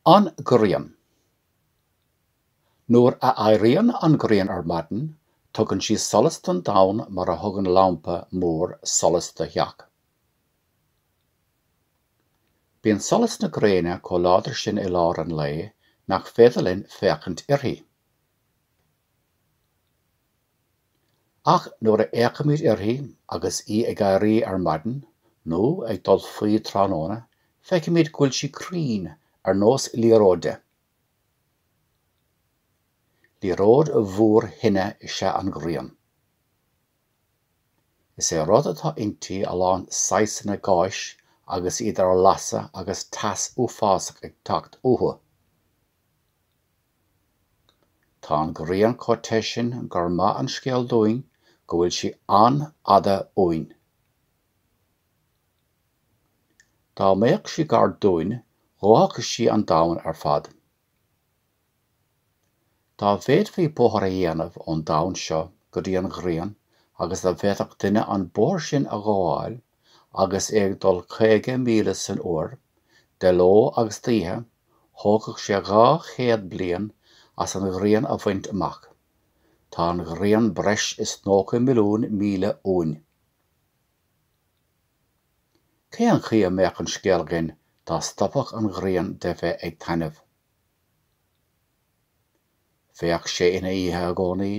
An Ghrian. Nuair a éiríonn an Ghrian ar maidin, tugann sí solas don domhan mar a thugann lampa mór solas do theach. Bíonn solas na Ghréine có láidir sin I lár an lae nach féidirlinn féachant uirthi. Ach nuair a éachamid uirthi agus ag éirí ar maidin, nó ag dul faoi tráthnóna, feicimid gúil sí Ghrian ar nós líoróide. Líoróid mhór hinne is an Ghrian. Is é rud atá intí a lán saosanna gáis agus iad ar lasa agus tas uafásach ag teacht uathu. Tá an Ghrian cóta sin gur maith an scéal dúinn go bhfuil sí an-ada uainn. Tá méach sí gar dúinn, dhóchas sí an domhan ar fad. Tá bhéad faoi bóthar a dhéanamh ón domhan seo go dtí an Ghrian agus a bheadach duine an bóthar sin a gháil agus ag dul 50 míle san uair, de ló agus tithe, thógadh sé 200 bliain as an Ghrian a bhaint amach. Tá an Ghrian breis is 9 milliún míle uainn. Cé an chi a méach an scéal ginn tá stoppach an Ghrian de bheith ag tainmh. Bheadh sé ina ithe a gcónaí.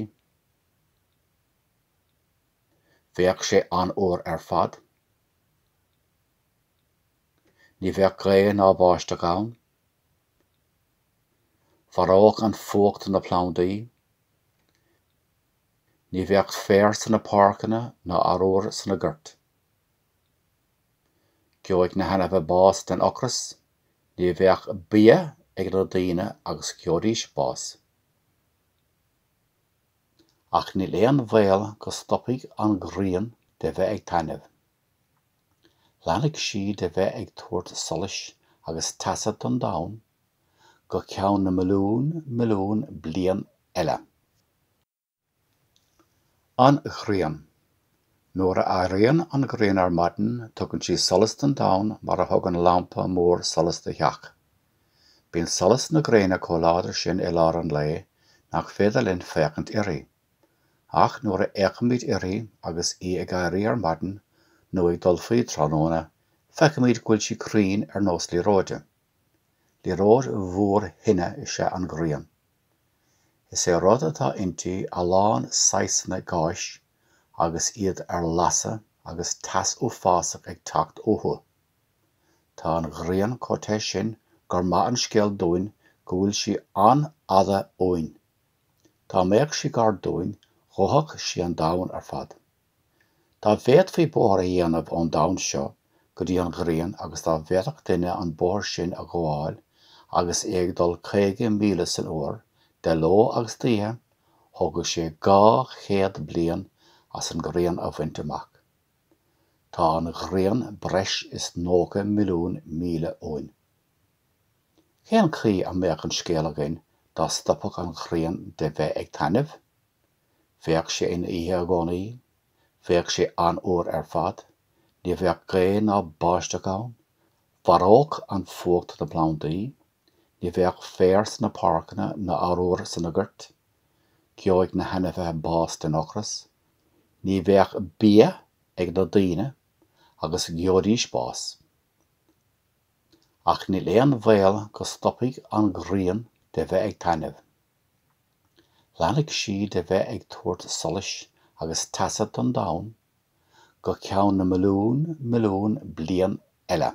Bheadh sé an uair ar fad. Ní bheadh Ghréan ná báisteach ann. Bharóg an fócht na plandaí. Ní bheadh fér san na páirceanna ná aróir san na ghirt. Ceoidh na hanamh bás den ocras. Ní bheadh bia ag na daoine agus ceodís bás. Ach ní léon bhéal go stoppaigh an Ghrian de bheith ag tainmh. Leanfaidh sí de bheith ag tuairt solas agus tasa don domhan go ceann na milliún bliain eile. An Ghrian. Nuair a éiríonn an Ghrian ar maidin, tugann sí solas don domhan mar a thugann lampa mór solas do theach. Bíonn solas na Ghréine có láidir sin I lár an lae nach féidirlinn féachant uirthi. Ach nuair a éachamid uirthi agus ag éirí ar maidin, nó ag dul faoi tráthnóna, feicimid gúil sí Ghrian ar nós líoróide. Líoróid mhór hinne is an Ghrian. Is é rud atá intí a lán saosanna gáis agus iad ar lasa agus tas uafásach ag teacht uathu. Tá an Ghrian cóta sin gur maith an scéal dúinn go bhfuil sí an-ada uainn. Tá méach sí gar dúinn, dhóchach sí an domhan ar fad. Tá bhéad faoi bóthar a dhéanamh ón domhan seo go dtí an Ghrian agus tá bheadach duine an bóthar sin a gháil agus ag dul 50 míle san uair, de ló agus tithe, thógadh sé 200 bliain as an Ghrian a bhaint amach. Tá an Ghrian breis is 9 milliún míle uainn. Cé an chi a méach an scéal againn tá stoppach an Ghrian de bheith ag tainmh. Bheadh sé ina ithe a gcónaí. Bheadh sé an uair ar fad. Ní bheadh Ghréan ná báisteach ann. Bharóg an fócht na plandaí. Ní bheadh fér san na páirceanna ná aróir san na ghirt. Ceoidh na hanamh bás den ocras. Ní bheadh bia ag na daoine agus ceodís bás. Ach ní léon bhéal go stoppaigh an Ghrian de bheith ag tainmh. Leanfaidh sí de bheith ag tuairt solas agus tasa don domhan go ceann na milliún bliain eile.